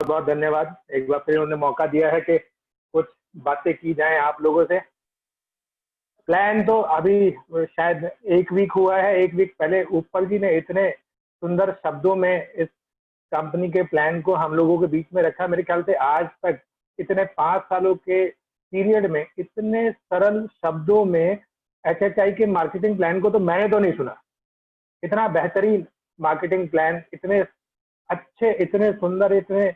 बहुत धन्यवाद। एक बार फिर उन्होंने मौका दिया है कि कुछ बातें की जाएं आप लोगों से। प्लान तो अभी शायद 1 वीक हुआ है। 1 वीक पहले ऊपर जी ने इतने सुंदर शब्दों में इस कंपनी के प्लान को हम लोगों के बीच में रखा। मेरे ख्याल से आज तक इतने 5 सालों के पीरियड में इतने सरल शब्दों में HHI के मार्केटिंग प्लान को तो मैंने तो नहीं सुना। इतना बेहतरीन मार्केटिंग प्लान, इतने अच्छे, इतने सुंदर, इतने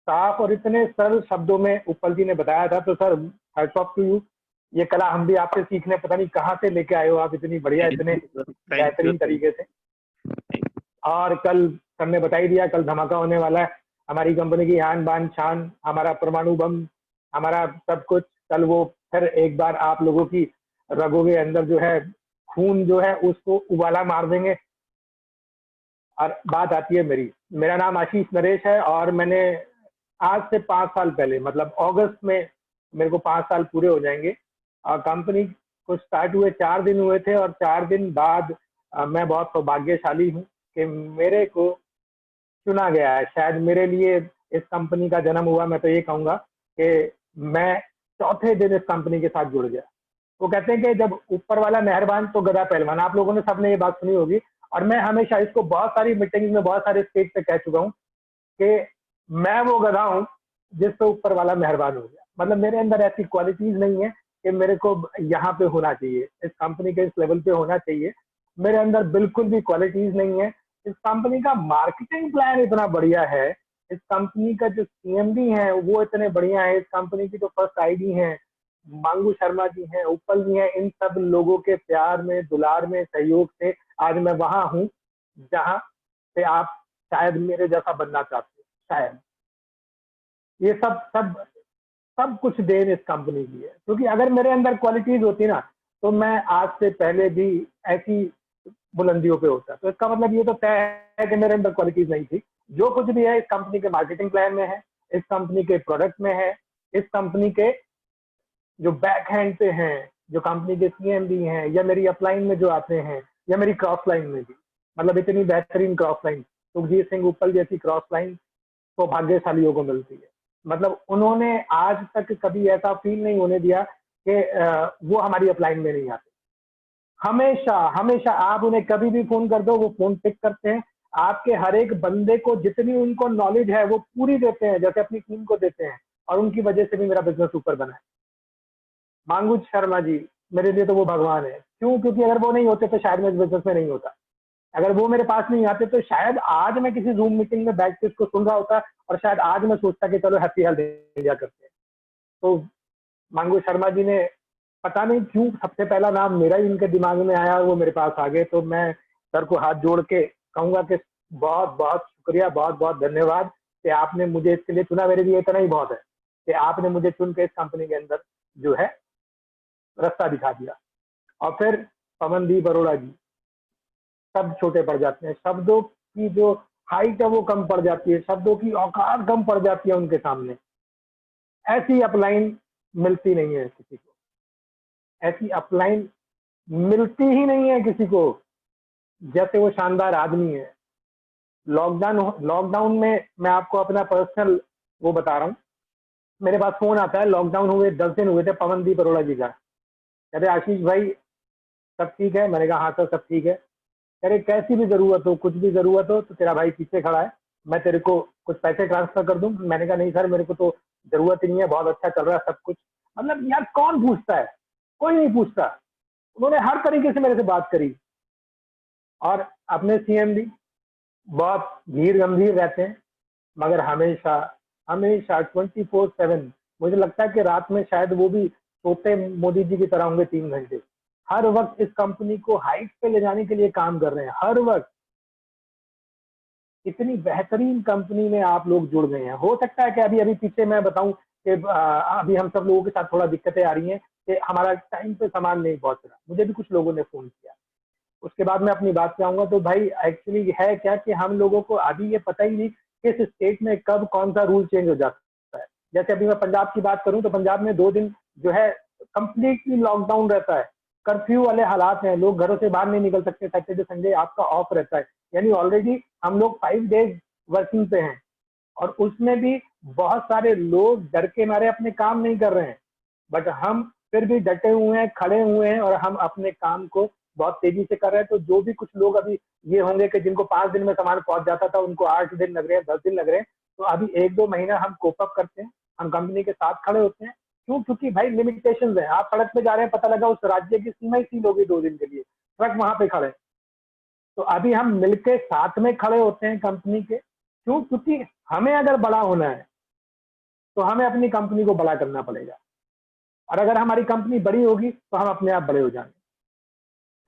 साफ और इतने सरल शब्दों में उपल जी ने बताया था। तो sir, hats off to you. ये कला हम भी आपसे सीखने पता नहीं कहाँ से लेके आए हो आप, इतनी बढ़िया, इतने बेहतरीन तरीके से। और कल सर ने बता ही दिया, कल धमाका होने वाला है। हमारी कंपनी की आन बान शान, हमारा परमाणु बम, हमारा सब कुछ, कल वो फिर एक बार आप लोगों की रगों के अंदर जो है खून जो है उसको उबाला मार देंगे। और बात आती है मेरा नाम आशीष नरेश है और मैंने आज से 5 साल पहले, मतलब अगस्त में मेरे को 5 साल पूरे हो जाएंगे। कंपनी को स्टार्ट हुए 4 दिन हुए थे और 4 दिन बाद मैं बहुत सौभाग्यशाली हूँ कि मेरे को चुना गया है। शायद मेरे लिए इस कंपनी का जन्म हुआ। मैं तो ये कहूँगा कि मैं चौथे दिन इस कंपनी के साथ जुड़ गया। वो कहते हैं कि जब ऊपर वाला मेहरबान तो गधा पहलवान। आप लोगों ने सबने ये बात सुनी होगी और मैं हमेशा इसको बहुत सारी मीटिंग में, बहुत सारे स्टेज पे कह चुका हूँ कि मैं वो गधा हूँ जिस पे ऊपर वाला मेहरबान हो गया। मतलब मेरे अंदर ऐसी क्वालिटीज नहीं है कि मेरे को यहाँ पे होना चाहिए, इस कंपनी के इस लेवल पे होना चाहिए। मेरे अंदर बिल्कुल भी क्वालिटीज नहीं है। इस कंपनी का मार्केटिंग प्लान इतना बढ़िया है, इस कंपनी का जो CMD है वो इतने बढ़िया है, इस कंपनी की जो फर्स्ट ID है मांगू शर्मा जी हैं, उपल जी हैं, इन सब लोगों के प्यार में, दुलार में, सहयोग से आज मैं वहां हूं जहां से आप शायद मेरे जैसा बनना चाहते हैं। शायद ये सब सब सब कुछ देन इस कंपनी की है। क्योंकि अगर मेरे अंदर क्वालिटीज होती ना तो मैं आज से पहले भी ऐसी बुलंदियों पे होता। तो इसका मतलब ये तो तय है कि मेरे अंदर क्वालिटीज नहीं थी। जो कुछ भी है इस कंपनी के मार्केटिंग प्लान में है, इस कंपनी के प्रोडक्ट में है, इस कंपनी के जो बैक हैंड पे हैं, जो कंपनी के CMD हैं, या मेरी अपलाइन में जो आते हैं, या मेरी क्रॉस लाइन में भी, मतलब इतनी बेहतरीन क्रॉस लाइन सुखजीत सिंह उपल जैसी क्रॉस लाइन तो भाग्यशालियों को मिलती है। मतलब उन्होंने आज तक कभी ऐसा फील नहीं होने दिया कि वो हमारी अपलाइन में नहीं आते। हमेशा हमेशा आप उन्हें कभी भी फोन कर दो, वो फोन पिक करते हैं। आपके हर एक बंदे को जितनी उनको नॉलेज है वो पूरी देते हैं, जैसे अपनी टीम को देते हैं। और उनकी वजह से भी मेरा बिजनेस ऊपर बना है। मांगू शर्मा जी मेरे लिए तो वो भगवान है। क्यों? क्योंकि अगर वो नहीं होते तो शायद मैं इस बिजनेस में नहीं होता। अगर वो मेरे पास नहीं आते तो शायद आज मैं किसी जूम मीटिंग में बैठ के इसको सुन रहा होता और शायद आज मैं सोचता कि चलो हैप्पी हेल्थ इंडिया करते हैं। तो मांगू शर्मा जी ने पता नहीं क्यों सबसे पहला नाम मेरा ही इनके दिमाग में आया, वो मेरे पास आ गए। तो मैं सर को हाथ जोड़ के कहूंगा कि बहुत बहुत शुक्रिया, बहुत बहुत धन्यवाद कि आपने मुझे इसके लिए चुना। मेरे लिए इतना ही बहुत है कि आपने मुझे चुन के इस कंपनी के अंदर जो है रास्ता दिखा दिया। और फिर पवनदीप अरोड़ा जी, सब छोटे पड़ जाते हैं। शब्दों की जो हाइट है वो कम पड़ जाती है, शब्दों की औकात कम पड़ जाती है उनके सामने। ऐसी अपलाइन मिलती नहीं है किसी को, ऐसी अपलाइन मिलती ही नहीं है किसी को जैसे वो शानदार आदमी है। लॉकडाउन में मैं आपको अपना पर्सनल वो बता रहा हूँ। मेरे पास फोन आता है, लॉकडाउन हुए 10 दिन हुए थे पवनदीप अरोड़ा जी का। कहते आशीष भाई सब ठीक है? मैंने कहा हाँ सर सब ठीक है। कह रहे कैसी भी जरूरत हो, कुछ भी जरूरत हो तो तेरा भाई पीछे खड़ा है, मैं तेरे को कुछ पैसे ट्रांसफर कर दूं। मैंने कहा नहीं सर मेरे को तो जरूरत ही नहीं है, बहुत अच्छा चल रहा है सब कुछ। मतलब यार कौन पूछता है? कोई नहीं पूछता। उन्होंने हर तरीके से मेरे से बात करी। और अपने CMD बहुत धीर गंभीर रहते हैं मगर हमेशा हमेशा 24/7, मुझे लगता है कि रात में शायद वो भी सोते मोदी जी की तरह होंगे 3 घंटे। हर वक्त इस कंपनी को हाइट पे ले जाने के लिए काम कर रहे हैं। हर वक्त इतनी बेहतरीन कंपनी में आप लोग जुड़ गए हैं। हो सकता है कि अभी अभी पीछे मैं बताऊं कि अभी हम सब लोगों के साथ थोड़ा दिक्कतें आ रही हैं कि हमारा टाइम पे सामान नहीं पहुंच रहा। मुझे भी कुछ लोगों ने फोन किया। उसके बाद मैं अपनी बात पे आऊंगा। तो भाई एक्चुअली है क्या कि हम लोगों को अभी ये पता ही नहीं किस स्टेट में कब कौन सा रूल चेंज हो जाता है। जैसे अभी मैं पंजाब की बात करूं तो पंजाब में 2 दिन जो है कंप्लीटली लॉकडाउन रहता है, कर्फ्यू वाले हालात हैं, लोग घरों से बाहर नहीं निकल सकते। सैटरडे संडे आपका ऑफ रहता है। यानी ऑलरेडी हम लोग 5 डेज वर्किंग पे हैं और उसमें भी बहुत सारे लोग डर के मारे अपने काम नहीं कर रहे हैं, बट हम फिर भी डटे हुए हैं, खड़े हुए हैं और हम अपने काम को बहुत तेजी से कर रहे हैं। तो जो भी कुछ लोग अभी ये होंगे कि जिनको 5 दिन में सामान पहुंच जाता था, उनको 8 दिन लग रहे हैं, 10 दिन लग रहे हैं, तो अभी 1-2 महीना हम कोप अप करते हैं, हम कंपनी के साथ खड़े होते हैं। क्यों? क्योंकि भाई लिमिटेशंस है। आप सड़क पे जा रहे हैं, पता लगा उस राज्य की सीमा ही सील होगी 2 दिन के लिए, ट्रक वहां पे खड़े। तो अभी हम मिलके साथ में खड़े होते हैं कंपनी के। क्यों? क्योंकि हमें अगर बड़ा होना है तो हमें अपनी कंपनी को बड़ा करना पड़ेगा, और अगर हमारी कंपनी बड़ी होगी तो हम अपने आप बड़े हो जाएंगे।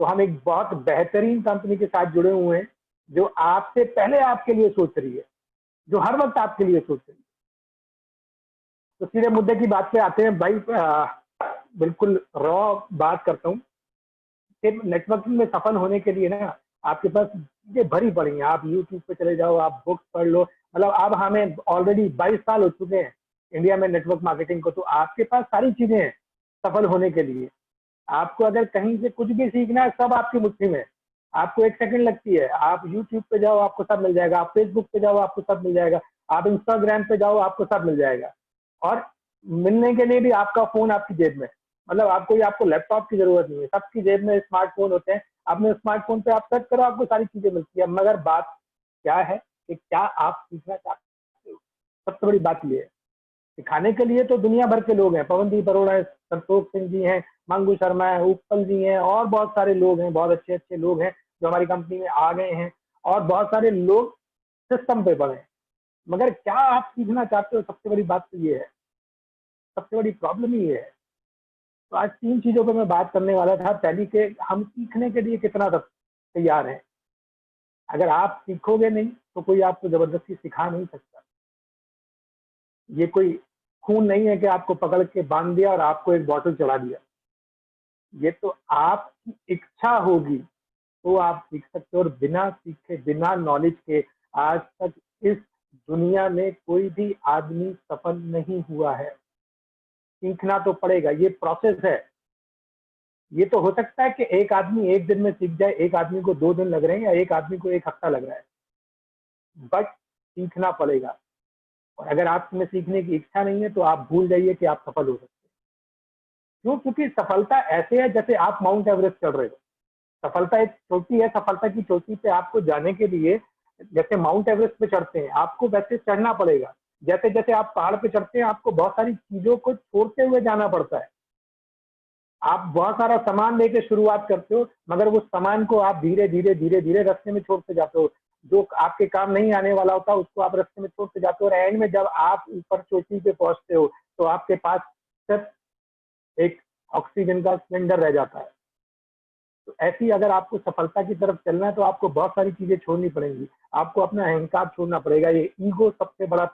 तो हम एक बहुत बेहतरीन कंपनी के साथ जुड़े हुए हैं, जो आपसे पहले आपके लिए सोच रही है, जो हर वक्त आपके लिए सोच रही है। तो सीधे मुद्दे की बात पे आते हैं भाई। बिल्कुल रॉ बात करता हूँ। सिर्फ नेटवर्किंग में सफल होने के लिए ना आपके पास चीजें भरी पड़ी हैं। आप यूट्यूब पे चले जाओ, आप बुक्स पढ़ लो। मतलब अब हमें ऑलरेडी 22 साल हो चुके हैं इंडिया में नेटवर्क मार्केटिंग को, तो आपके पास सारी चीजें हैं सफल होने के लिए। आपको अगर कहीं से कुछ भी सीखना है, सब आपकी मुट्ठी में। आपको 1 सेकंड लगती है, आप यूट्यूब पे जाओ आपको सब मिल जाएगा, आप फेसबुक पे जाओ आपको सब मिल जाएगा, आप इंस्टाग्राम पे जाओ आपको सब मिल जाएगा। और मिलने के लिए भी आपका फोन आपकी जेब में। मतलब आपको लैपटॉप की जरूरत नहीं है, सबकी जेब में स्मार्टफोन होते हैं। अपने स्मार्टफोन पे आप सर्च करो, आपको सारी चीजें मिलती है। मगर बात क्या है कि क्या आप सीखना चाहते हो? सबसे बड़ी बात ये है। सिखाने के लिए तो दुनिया भर के लोग हैं, पवनदीप अरोड़ा है, संतोष सिंह जी हैं, मंगू शर्मा है, उपल जी हैं, और बहुत सारे लोग हैं, बहुत अच्छे अच्छे लोग हैं जो हमारी कंपनी में आ गए हैं, और बहुत सारे लोग सिस्टम पे पढ़े हैं। मगर क्या आप सीखना चाहते हो? सबसे बड़ी बात तो ये है, सबसे बड़ी प्रॉब्लम ही ये है। तो आज 3 चीजों पर मैं बात करने वाला था। पहली के हम सीखने के लिए कितना तैयार हैं। अगर आप सीखोगे नहीं तो कोई आपको जबरदस्ती सिखा नहीं सकता। ये कोई खून नहीं है कि आपको पकड़ के बांध दिया और आपको एक बॉटल चढ़ा दिया। ये तो आपकी इच्छा होगी तो आप सीख सकते हो। और बिना सीखे, बिना नॉलेज के आज तक इस दुनिया में कोई भी आदमी सफल नहीं हुआ है। सीखना तो पड़ेगा, ये प्रोसेस है। ये तो हो सकता है कि एक आदमी 1 दिन में सीख जाए, एक आदमी को 2 दिन लग रहे हैं, या एक आदमी को 1 हफ्ता लग रहा है, बट सीखना पड़ेगा। और अगर आप में सीखने की इच्छा नहीं है तो आप भूल जाइए कि आप सफल हो सकते हैं। क्यों? क्योंकि सफलता ऐसे है जैसे आप माउंट एवरेस्ट चढ़ रहे हो। सफलता एक चोटी है, सफलता की चोटी पे आपको जाने के लिए जैसे माउंट एवरेस्ट पे चढ़ते हैं, आपको वैसे चढ़ना पड़ेगा। जैसे जैसे आप पहाड़ पे चढ़ते हैं, आपको बहुत सारी चीजों को छोड़ते हुए जाना पड़ता है। आप बहुत सारा सामान लेके शुरुआत करते हो, मगर वो सामान को आप धीरे धीरे धीरे धीरे रास्ते में छोड़ते जाते हो। जो आपके काम नहीं आने वाला होता उसको आप रास्ते में छोड़ते जाते हो, और एंड में जब आप ऊपर चोटी पे पहुंचते हो तो आपके पास सिर्फ एक ऑक्सीजन का सिलेंडर रह जाता है। तो ऐसी अगर आपको सफलता की तरफ चलना है तो आपको बहुत सारी चीजें छोड़नी पड़ेंगी। आपको अपना अहंकार छोड़ना पड़ेगा। ये ईगो सबसे बड़ा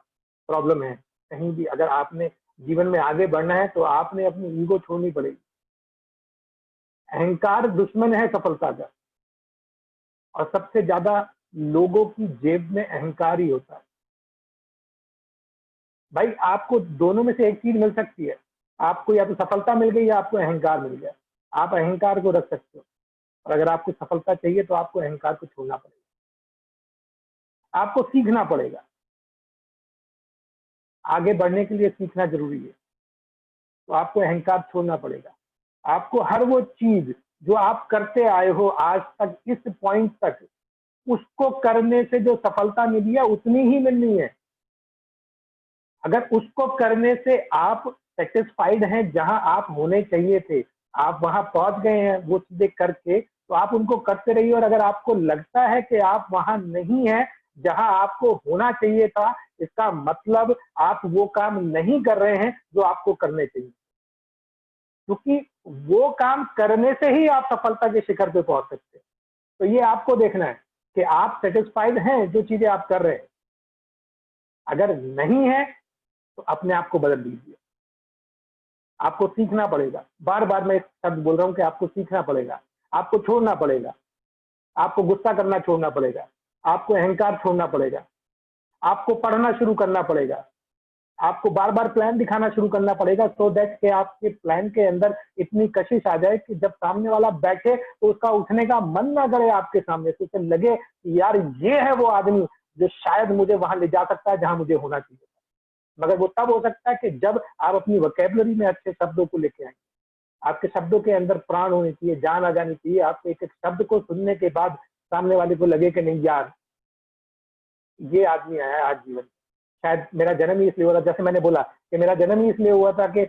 प्रॉब्लम है। कहीं भी अगर आपने जीवन में आगे बढ़ना है तो आपने अपनी ईगो छोड़नी पड़ेगी। अहंकार दुश्मन है सफलता का, और सबसे ज्यादा लोगों की जेब में अहंकार ही होता है। भाई आपको दोनों में से एक चीज मिल सकती है। आपको या तो सफलता मिल गई या आपको अहंकार मिल गया। आप अहंकार को रख सकते हो, और अगर आपको सफलता चाहिए तो आपको अहंकार को छोड़ना पड़ेगा। आपको सीखना पड़ेगा। आगे बढ़ने के लिए सीखना जरूरी है। तो आपको अहंकार छोड़ना पड़ेगा। आपको हर वो चीज जो आप करते आए हो आज तक, इस पॉइंट तक, उसको करने से जो सफलता मिली है उतनी ही मिलनी है। अगर उसको करने से आप सेटिस्फाइड हैं, जहां आप होने चाहिए थे, आप वहां पहुंच गए हैं वो चीजें करके, तो आप उनको करते रहिए। और अगर आपको लगता है कि आप वहां नहीं है जहां आपको होना चाहिए था, इसका मतलब आप वो काम नहीं कर रहे हैं जो आपको करने चाहिए। क्योंकि वो काम करने से ही आप सफलता के शिखर पे पहुंच सकते हैं। तो ये आपको देखना है कि आप सेटिस्फाइड हैं जो चीजें आप कर रहे हैं। अगर नहीं है तो अपने आप को बदल दीजिए। आपको सीखना पड़ेगा। बार बार मैं इस शब्द बोल रहा हूं कि आपको सीखना पड़ेगा। आपको छोड़ना पड़ेगा। आपको गुस्सा करना छोड़ना पड़ेगा। आपको अहंकार छोड़ना पड़ेगा। आपको पढ़ना शुरू करना पड़ेगा। आपको बार बार प्लान दिखाना शुरू करना पड़ेगा, सो दैट कि आपके प्लान के अंदर इतनी कशिश आ जाए कि जब सामने वाला बैठे तो उसका उठने का मन ना करे आपके सामने से, उसे लगे कि यार ये है वो आदमी जो शायद मुझे वहां ले जा सकता है जहां मुझे होना चाहिए। मगर वो तब हो सकता है कि जब आप अपनी वोकैबुलरी में अच्छे शब्दों को लेके आएंगे। आपके शब्दों के अंदर प्राण होनी चाहिए, जान आ जानी चाहिए। आपके एक एक शब्द को सुनने के बाद सामने वाले को लगे कि नहीं यार, ये आदमी आया आज जीवन में। शायद मेरा जन्म ही इसलिए हुआ था, जैसे मैंने बोला कि मेरा जन्म ही इसलिए हुआ था कि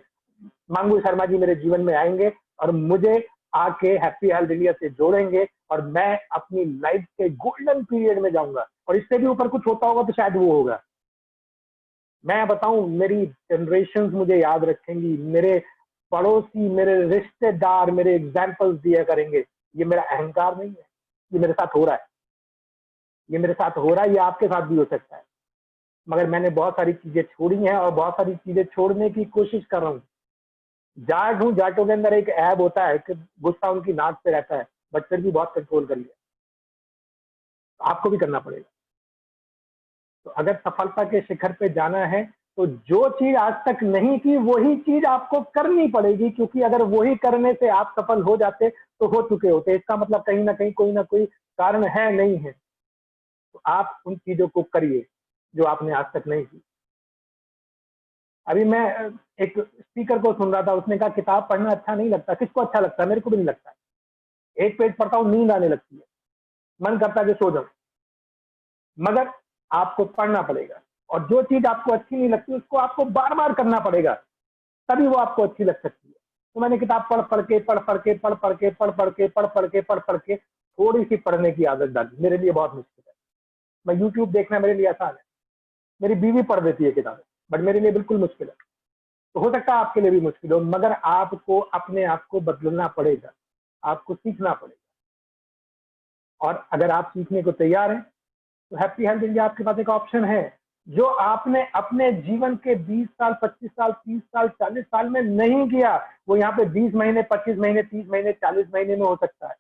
मांगू शर्मा जी मेरे जीवन में आएंगे और मुझे आके हैप्पी हेल्थ इंडिया से जोड़ेंगे और मैं अपनी लाइफ के गोल्डन पीरियड में जाऊंगा। और इससे भी ऊपर कुछ होता होगा तो शायद वो होगा। मैं बताऊं, मेरी जनरेशन मुझे याद रखेंगी, मेरे पड़ोसी, मेरे रिश्तेदार मेरे एग्जाम्पल्स दिया करेंगे। ये मेरा अहंकार नहीं है, ये मेरे साथ हो रहा है, ये मेरे साथ हो रहा है, ये आपके साथ भी हो सकता है। मगर मैंने बहुत सारी चीजें छोड़ी हैं और बहुत सारी चीजें छोड़ने की कोशिश कर रहा हूँ। जाट हूँ, जाटों के अंदर एक ऐब होता है कि गुस्सा उनकी नाक पे रहता है, बट फिर भी बहुत कंट्रोल कर लिया। तो आपको भी करना पड़ेगा। तो अगर सफलता के शिखर पे जाना है तो जो चीज आज तक नहीं की वही चीज आपको करनी पड़ेगी, क्योंकि अगर वही करने से आप सफल हो जाते तो हो चुके होते। इसका मतलब कहीं ना कहीं कोई ना कोई कारण है, नहीं है। तो आप उन चीजों को करिए जो आपने आज तक नहीं की। अभी मैं एक स्पीकर को सुन रहा था, उसने कहा किताब पढ़ना अच्छा नहीं लगता। किसको अच्छा लगता है? मेरे को भी नहीं लगता है। एक पेज पढ़ता हूँ नींद आने लगती है, मन करता है कि सो जाऊं। मगर आपको पढ़ना पड़ेगा और जो चीज आपको अच्छी नहीं लगती उसको आपको बार बार करना पड़ेगा, तभी वो आपको अच्छी लग सकती है। तो मैंने किताब पढ़ पढ़ के थोड़ी सी पढ़ने की आदत डाली। मेरे लिए बहुत मुश्किल है। मैं यूट्यूब देखना मेरे लिए आसान है, मेरी बीवी पढ़ देती है किताबें, बट मेरे लिए बिल्कुल मुश्किल है। तो हो सकता है आपके लिए भी मुश्किल हो, मगर आपको अपने आप को बदलना पड़ेगा, आपको सीखना पड़ेगा। और अगर आप सीखने को तैयार हैं तो हैप्पी हेल्थ इंडिया आपके पास एक ऑप्शन है। जो आपने अपने जीवन के 20 साल, 25 साल, 30 साल, 40 साल में नहीं किया, वो यहाँ पे 20 महीने, 25 महीने, 30 महीने, 40 महीने में हो सकता है।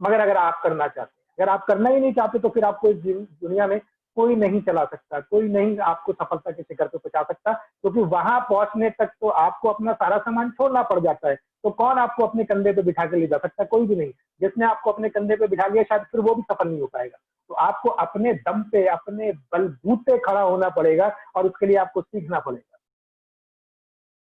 मगर अगर आप करना चाहते हैं, अगर आप करना ही नहीं चाहते, तो फिर आपको इस दुनिया में कोई नहीं चला सकता, कोई नहीं आपको सफलता के शिखर पे पहुंचा सकता, क्योंकि वहां पहुंचने तक तो आपको अपना सारा सामान छोड़ना पड़ जाता है। तो कौन आपको अपने कंधे पे बिठा के ले जा सकता है? कोई भी नहीं। जिसने आपको अपने कंधे पे बिठा लिया शायद फिर वो भी सफल नहीं हो पाएगा। तो आपको अपने दम पे, अपने बलबूते खड़ा होना पड़ेगा और उसके लिए आपको सीखना पड़ेगा।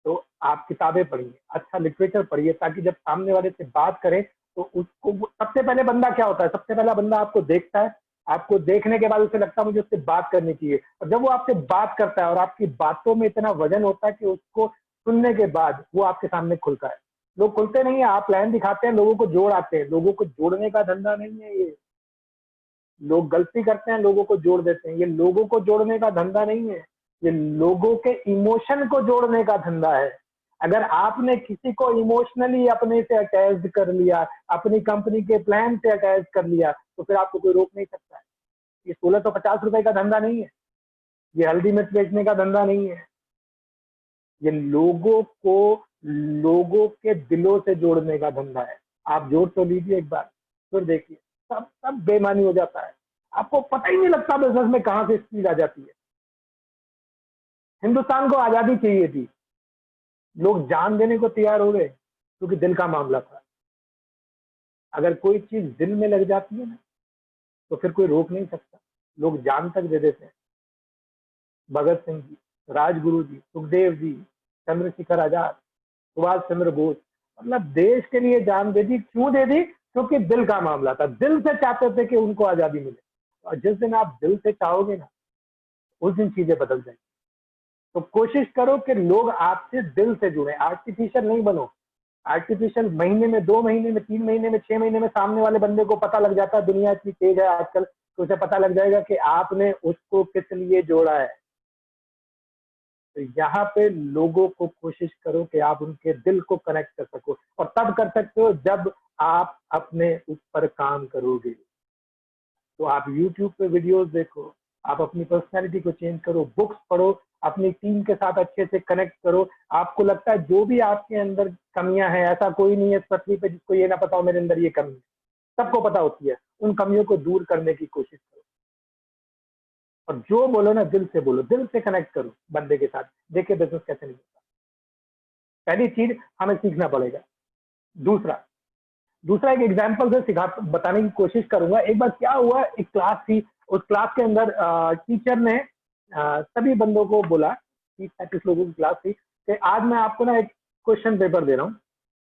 तो आप किताबें पढ़िए, अच्छा लिटरेचर पढ़िए, ताकि जब सामने वाले से बात करें तो उसको, सबसे पहले बंदा क्या होता है, सबसे पहला बंदा आपको देखता है, आपको देखने के बाद उसे लगता है मुझे उससे बात करनी चाहिए। और जब वो आपसे बात करता है और आपकी बातों में इतना वजन होता है कि उसको सुनने के बाद वो आपके सामने खुलता है। लोग खुलते नहीं है, आप प्लान दिखाते हैं, लोगों को जोड़ आते हैं। लोगों को जोड़ने का धंधा नहीं है ये। लोग गलती करते हैं, लोगों को जोड़ देते हैं। ये लोगों को जोड़ने का धंधा नहीं है, ये लोगों के इमोशन को जोड़ने का धंधा है। अगर आपने किसी को इमोशनली अपने से अटैच कर लिया, अपनी कंपनी के प्लान से अटैच कर लिया, तो फिर आपको कोई रोक नहीं सकता है। ये 1650 रुपए का धंधा नहीं है, ये हल्दी मिर्च बेचने का धंधा नहीं है। ये लोगों के दिलों से जोड़ने का धंधा है। आप जोड़ तो लीजिए एक बार, फिर देखिए सब बेईमानी हो जाता है। आपको पता ही नहीं लगता बिजनेस में कहां से स्पीड आ जाती है। हिंदुस्तान को आजादी चाहिए थी, लोग जान देने को तैयार हो गए क्योंकि दिल का मामला था। अगर कोई चीज दिल में लग जाती है ना, तो फिर कोई रोक नहीं सकता। लोग जान तक दे देते हैं। भगत सिंह जी, राजगुरु जी, सुखदेव जी, चंद्रशेखर आजाद, सुभाष चंद्र बोस, मतलब देश के लिए जान दे दी। क्यों दे दी? क्योंकि दिल का मामला था, दिल से चाहते थे कि उनको आजादी मिले। और जिस दिन आप दिल से चाहोगे ना, उस दिन चीजें बदल जाएंगी। तो कोशिश करो कि लोग आपसे दिल से जुड़े, आर्टिफिशियल नहीं बनो। आर्टिफिशियल महीने में, 2 महीने में, 3 महीने में, 6 महीने में सामने वाले बंदे को पता लग जाता है। दुनिया इतनी तेज है आजकल, तो उसे पता लग जाएगा कि आपने उसको किस लिए जोड़ा है। तो यहाँ पे लोगों को कोशिश करो कि आप उनके दिल को कनेक्ट कर सको, और तब कर सकते हो जब आप अपने ऊपर काम करोगे। तो आप YouTube पे वीडियोस देखो, आप अपनी पर्सनैलिटी को चेंज करो, बुक्स पढ़ो, अपनी टीम के साथ अच्छे से कनेक्ट करो। आपको लगता है जो भी आपके अंदर कमियां हैं, ऐसा कोई नहीं है पृथ्वी पे जिसको ये ना पता हो मेरे अंदर ये कमी है। सबको पता होती है। उन कमियों को दूर करने की कोशिश करो, और जो बोलो ना दिल से बोलो, दिल से कनेक्ट करो बंदे के साथ। देखिए बिजनेस कैसे नहीं होता। पहली चीज हमें सीखना पड़ेगा। दूसरा दूसरा एक एग्जाम्पल से सिखा बताने की कोशिश करूंगा। एक बार क्या हुआ, एक क्लास थी, उस क्लास के अंदर टीचर ने सभी बंदों को बोला 30-35 लोगों की क्लास थी कि आज मैं आपको ना एक क्वेश्चन पेपर दे रहा हूँ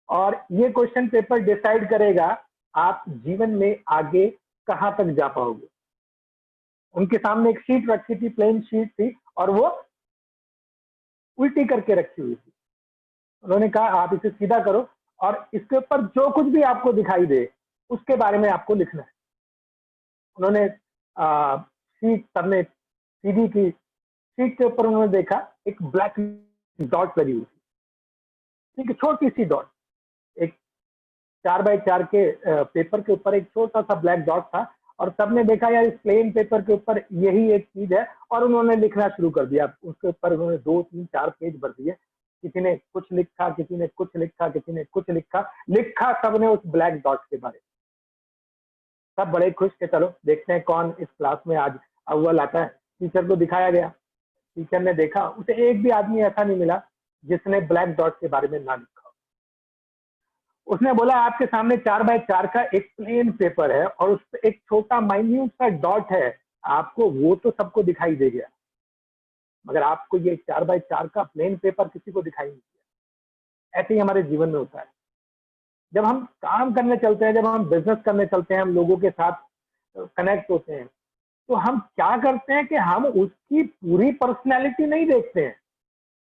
और ये क्वेश्चन पेपर डिसाइड करेगा आप जीवन में आगे कहाँ तक जा पाओगे। उनके सामने एक शीट रखी थी, प्लेन शीट थी और वो उल्टी करके रखी हुई थी। उन्होंने कहा आप इसे सीधा करो और इसके ऊपर जो कुछ भी आपको दिखाई दे उसके बारे में आपको लिखना है। उन्होंने शीट सबने सीधी की, शीट के ऊपर उन्होंने देखा एक ब्लैक डॉट लगी हुई थी, ठीक है, छोटी सी डॉट, एक 4x4 के पेपर के ऊपर एक छोटा सा ब्लैक डॉट था और सबने देखा यार इस प्लेन पेपर के ऊपर यही एक चीज है और उन्होंने लिखना शुरू कर दिया। उसके ऊपर उन्होंने 2-3-4 पेज भर दिए, किसी ने कुछ लिखा, किसी ने कुछ लिखा, किसी ने कुछ लिखा सबने उस ब्लैक डॉट के बारे में। सब बड़े खुश के चलो देखते हैं कौन इस क्लास में आज अव्वल आता है। टीचर को दिखाया गया, टीचर ने देखा, उसे एक भी आदमी ऐसा नहीं मिला जिसने ब्लैक डॉट के बारे में ना लिखा। उसने बोला आपके सामने 4x4 का एक प्लेन पेपर है और उस पर एक छोटा माइन्यूट सा डॉट है, आपको वो तो सबको दिखाई दे गया मगर आपको ये 4x4 का प्लेन पेपर किसी को दिखाई नहीं दिया। ऐसे ही हमारे जीवन में होता है। जब हम काम करने चलते हैं, जब हम बिजनेस करने चलते हैं, हम लोगों के साथ कनेक्ट होते हैं, तो हम क्या करते हैं कि हम उसकी पूरी पर्सनैलिटी नहीं देखते हैं,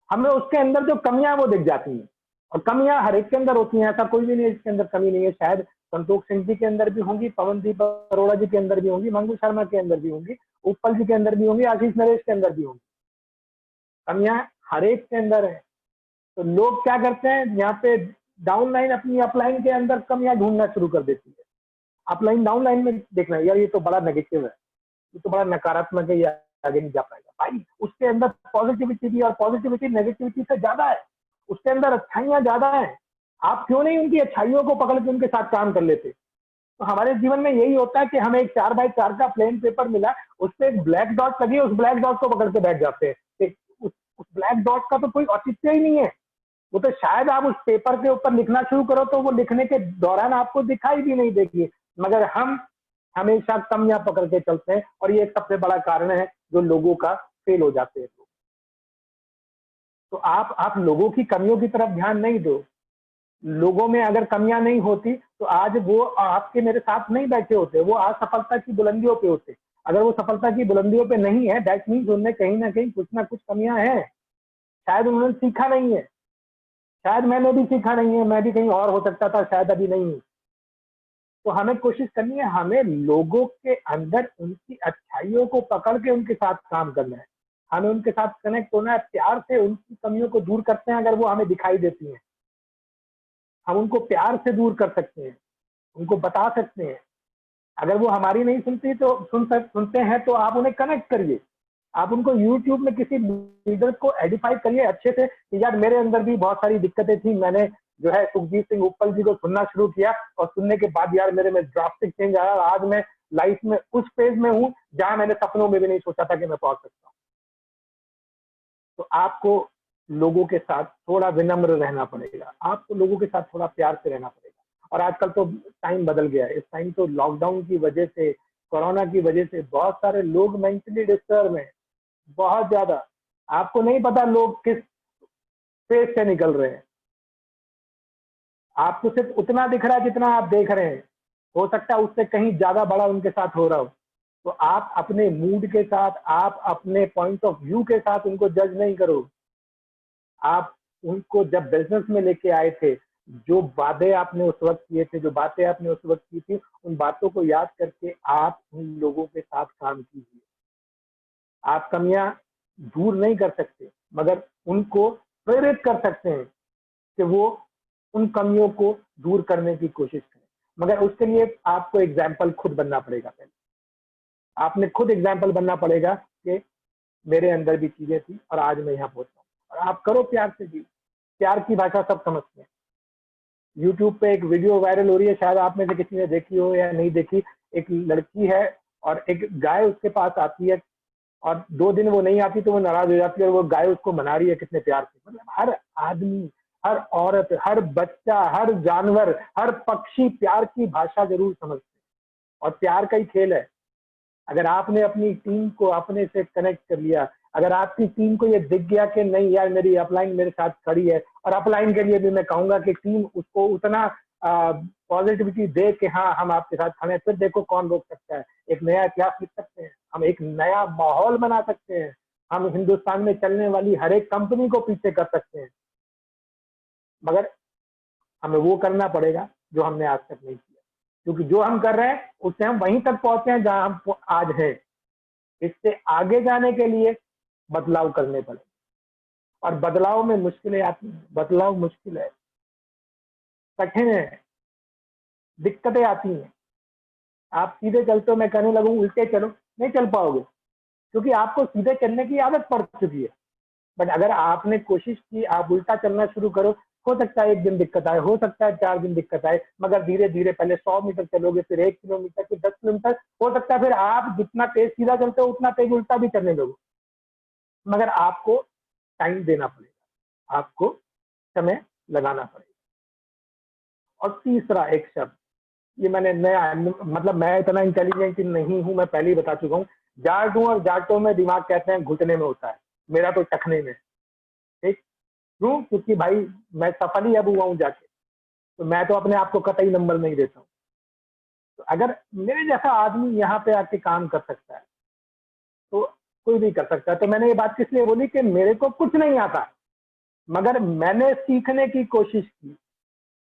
हमें उसके अंदर जो कमियां वो दिख जाती हैं। और कमियां हर एक के अंदर होती हैं, ऐसा कोई भी नहीं है जिसके अंदर कमी नहीं है। शायद संतोष सिंह जी के अंदर भी होंगी, पवनदीप अरोड़ा जी के अंदर भी होंगी, मंगू शर्मा के अंदर भी होंगी, उत्पल जी के अंदर भी होंगी, आशीष नरेश के अंदर भी होंगी। कमियां हर एक के अंदर है। तो लोग क्या करते हैं, यहाँ पे डाउनलाइन अपनी अपलाइन के अंदर कमियां ढूंढना शुरू कर देती है। अपलाइन डाउनलाइन में देखना यार ये तो बड़ा नेगेटिव है, ये तो बड़ा नकारात्मक है, ये आगे नहीं जा पाएगा। भाई उसके अंदर पॉजिटिविटी भी, और पॉजिटिविटी नेगेटिविटी से ज्यादा है, उसके अंदर अच्छाइयां ज्यादा है। आप क्यों नहीं उनकी अच्छाइयों को पकड़ के उनके साथ काम कर लेते। तो हमारे जीवन में यही होता है कि हमें एक 4x4 का प्लेन पेपर मिला, उस पर एक ब्लैक डॉट लगी, उस ब्लैक डॉट को पकड़ के बैठ जाते हैं। उस ब्लैक डॉट का तो कोई औचित्य ही नहीं है। वो तो शायद आप उस पेपर के ऊपर लिखना शुरू करो तो वो लिखने के दौरान आपको दिखाई भी नहीं देगी, मगर हम हमेशा कमियां पकड़ के चलते हैं और ये सबसे बड़ा कारण है जो लोगों का फेल हो जाते हैं। तो आप लोगों की कमियों की तरफ ध्यान नहीं दो। लोगों में अगर कमियां नहीं होती तो आज वो आपके मेरे साथ नहीं बैठे होते, वो आज सफलता की बुलंदियों पे होते। अगर वो सफलता की बुलंदियों पे नहीं है, दैट मीन्स उनमें कहीं ना कहीं कुछ ना कुछ कमियां हैं। शायद उन्होंने सीखा नहीं है, शायद मैंने भी सीखा नहीं है, मैं भी कहीं और हो सकता था, शायद अभी नहीं हूं। तो हमें कोशिश करनी है, हमें लोगों के अंदर उनकी अच्छाइयों को पकड़ के उनके साथ काम करना है, हमें उनके साथ कनेक्ट होना है, प्यार से उनकी कमियों को दूर करते हैं। अगर वो हमें दिखाई देती हैं, हम उनको प्यार से दूर कर सकते हैं, उनको बता सकते हैं। अगर वो हमारी नहीं सुनती तो सुनते हैं तो आप उन्हें कनेक्ट करिए। आप उनको यूट्यूब में किसी लीडर को एडिफाई करिए अच्छे से कि यार मेरे अंदर भी बहुत सारी दिक्कतें थी, मैंने जो है सुखजीत सिंह उपल जी को सुनना शुरू किया और सुनने के बाद यार मेरे में ड्रास्टिक चेंज आया, आज मैं लाइफ में उस फेज में हूं जहां मैंने सपनों में भी नहीं सोचा था कि मैं पहुंच सकता हूं। तो आपको लोगों के साथ थोड़ा विनम्र रहना पड़ेगा, आपको लोगों के साथ थोड़ा प्यार से रहना पड़ेगा। और आजकल तो टाइम बदल गया है, इस टाइम तो लॉकडाउन की वजह से, कोरोना की वजह से बहुत सारे लोग मेंटली डिस्टर्ब हैं, बहुत ज्यादा। आपको नहीं पता लोग किस फेज से निकल रहे हैं, आपको सिर्फ उतना दिख रहा है जितना आप देख रहे हैं, हो सकता है उससे कहीं ज्यादा बड़ा उनके साथ हो रहा हो। तो आप अपने मूड के साथ, आप अपने पॉइंट ऑफ व्यू के साथ उनको जज नहीं करो। आप उनको जब बिजनेस में लेके आए थे, जो वादे आपने उस वक्त किए थे, जो बातें आपने उस वक्त की थी, उन बातों को याद करके आप उन लोगों के साथ काम कीजिए। आप कमियां दूर नहीं कर सकते मगर उनको प्रेरित कर सकते हैं कि वो उन कमियों को दूर करने की कोशिश करें। मगर उसके लिए आपको एग्जाम्पल खुद बनना पड़ेगा। पहले आपने खुद एग्जाम्पल बनना पड़ेगा कि मेरे अंदर भी चीजें थी और आज मैं यहाँ पहुंचा हूँ। और आप करो प्यार से जी, प्यार की भाषा सब समझते हैं। यूट्यूब पे एक वीडियो वायरल हो रही है, शायद आप में से किसी ने देखी हो या नहीं देखी। एक लड़की है और एक गाय उसके पास आती है और 2 दिन वो नहीं आती तो वो नाराज हो जाती है और वो गाय उसको मना रही है कितने प्यार से। मतलब हर आदमी, हर औरत, हर बच्चा, हर जानवर, हर पक्षी प्यार की भाषा जरूर समझते हैं और प्यार का ही खेल है। अगर आपने अपनी टीम को अपने से कनेक्ट कर लिया, अगर आपकी टीम को ये दिख गया कि नहीं यार मेरी अपलाइन मेरे साथ खड़ी है, और अपलाइन के लिए भी मैं कहूंगा कि टीम उसको उतना पॉजिटिविटी दे कि हाँ हम आपके साथ खड़े हैं, फिर देखो कौन रोक सकता है। एक नया इतिहास लिख सकते हैं, हम एक नया माहौल बना सकते हैं, हम हिंदुस्तान में चलने वाली हर एक कंपनी को पीछे कर सकते हैं। मगर हमें वो करना पड़ेगा जो हमने आज तक नहीं किया, क्योंकि जो हम कर रहे हैं उससे हम वहीं तक पहुंचे हैं जहां हम आज हैं। इससे आगे जाने के लिए बदलाव करने पड़े, और बदलाव में मुश्किलें आती हैं, बदलाव मुश्किल है, कठिन है, दिक्कतें आती हैं। आप सीधे चलते हो, मैं कहने लगूं उल्टे चलो, नहीं चल पाओगे, क्योंकि आपको सीधे चलने की आदत पड़ चुकी है। बट अगर आपने कोशिश की, आप उल्टा चलना शुरू करो, हो सकता है 1 दिन दिक्कत आए, हो सकता है 4 दिन दिक्कत आए, मगर धीरे धीरे पहले 100 मीटर चलोगे, फिर 1 किलोमीटर, फिर 10 किलोमीटर, हो सकता है फिर आप जितना तेज सीधा चलते हो उतना तेज उल्टा भी चलने लगो। मगर आपको टाइम देना पड़ेगा, आपको समय लगाना पड़ेगा। और तीसरा एक शब्द, ये मैंने नया, मतलब मैं इतना इंटेलिजेंट नहीं हूं, मैं पहले ही बता चुका हूं, जाट हूं और जाटों में दिमाग कहते हैं घुटने में होता है, मेरा तो टखने में। ठीक क्यों? क्योंकि भाई मैं सफल ही अब हुआ हूं जाके, तो मैं तो अपने आप को कतई नंबर नहीं देता हूं। तो अगर मेरे जैसा आदमी यहाँ पे आके काम कर सकता है तो कोई भी कर सकता है। तो मैंने ये बात किस लिए बोली कि मेरे को कुछ नहीं आता, मगर मैंने सीखने की कोशिश की,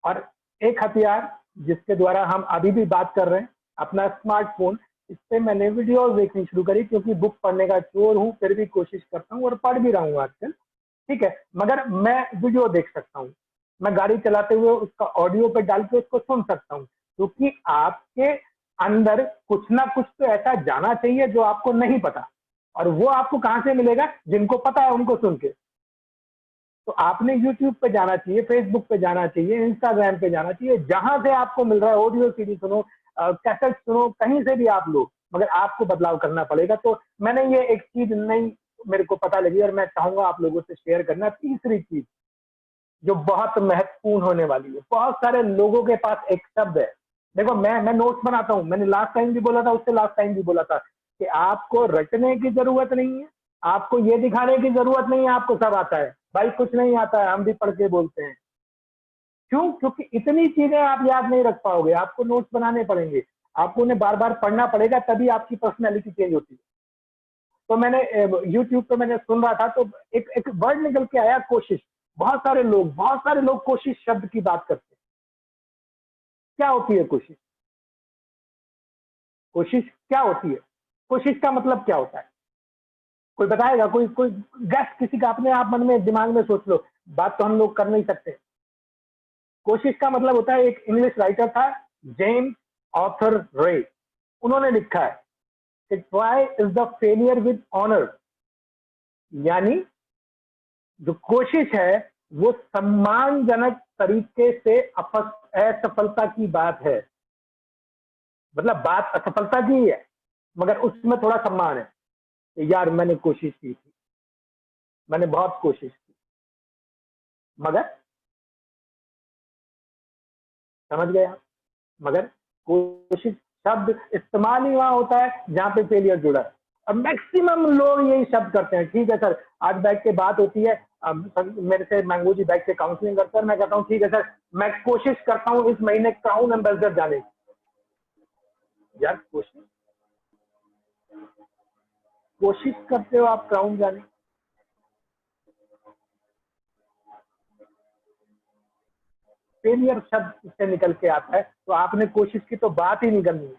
और एक हथियार जिसके द्वारा हम अभी भी बात कर रहे हैं, अपना स्मार्टफोन, इस पे मैंने वीडियोस देखनी शुरू करी, क्योंकि बुक पढ़ने का चोर हूं, फिर भी कोशिश करता हूं और पढ़ भी रहा हूं आजकल। ठीक है, मगर मैं वीडियो देख सकता हूं, मैं गाड़ी चलाते हुए उसका ऑडियो पे डाल के उसको सुन सकता हूं, क्योंकि आपके अंदर कुछ ना कुछ तो ऐसा जाना चाहिए जो आपको नहीं पता, और वो आपको कहां से मिलेगा? जिनको पता है उनको सुन के। तो आपने YouTube पे जाना चाहिए, Facebook पे जाना चाहिए, Instagram पे जाना चाहिए, जहां से आपको मिल रहा है ऑडियो सीडी सुनो, कैसेट सुनो, कहीं से भी आप लो, मगर आपको बदलाव करना पड़ेगा। तो मैंने ये एक चीज नई मेरे को पता लगी, और मैं चाहूंगा आप लोगों से शेयर करना। तीसरी चीज जो बहुत महत्वपूर्ण होने वाली है, बहुत सारे लोगों के पास एक शब्द है, देखो मैं नोट्स बनाता हूं, मैंने लास्ट टाइम भी बोला था, उससे लास्ट टाइम भी बोला था कि आपको रटने की जरूरत नहीं है, आपको ये दिखाने की जरूरत नहीं है आपको सब आता है। भाई कुछ नहीं आता है, हम भी पढ़ के बोलते हैं। क्यों? क्योंकि इतनी चीजें आप याद नहीं रख पाओगे, आपको नोट्स बनाने पड़ेंगे, आपको उन्हें बार बार पढ़ना पड़ेगा, तभी आपकी पर्सनैलिटी चेंज होती है। तो मैंने यूट्यूब पे मैंने सुन रहा था, तो एक वर्ड निकल के आया, कोशिश। बहुत सारे लोग कोशिश शब्द की बात करते हैं। क्या होती है कोशिश? कोशिश क्या होती है? कोशिश का मतलब क्या होता है? कोई बताएगा? कोई कोई गैस किसी का अपने आप मन में दिमाग में सोच लो, बात तो हम लोग कर नहीं सकते। कोशिश का मतलब होता है, एक इंग्लिश राइटर था जेम्स ऑथर रे, उन्होंने लिखा है कि try is the failure with honour, यानी जो कोशिश है वो सम्मानजनक तरीके से असफलता की बात है। मतलब बात असफलता की है, मगर उसमें थोड़ा सम्मान है कि यार मैंने कोशिश की थी, मैंने बहुत कोशिश की, मगर समझ गए आप? मगर कोशिश शब्द इस्तेमाल ही वहां होता है जहां पे फेलियर जुड़ा है। अब मैक्सिमम लोग यही शब्द करते हैं, ठीक है सर आज बैठ के बात होती है, मेरे से मैंगो जी बैठ के काउंसलिंग करते हैं, मैं कहता हूँ ठीक है सर मैं कोशिश करता हूँ इस महीने क्राउन एम्बेसडर जाने की। यार कोशिश करते हो आप क्राउन जाने, फेलियर शब्द इससे निकल के आता है, तो आपने कोशिश की तो बात ही नहीं करनी है।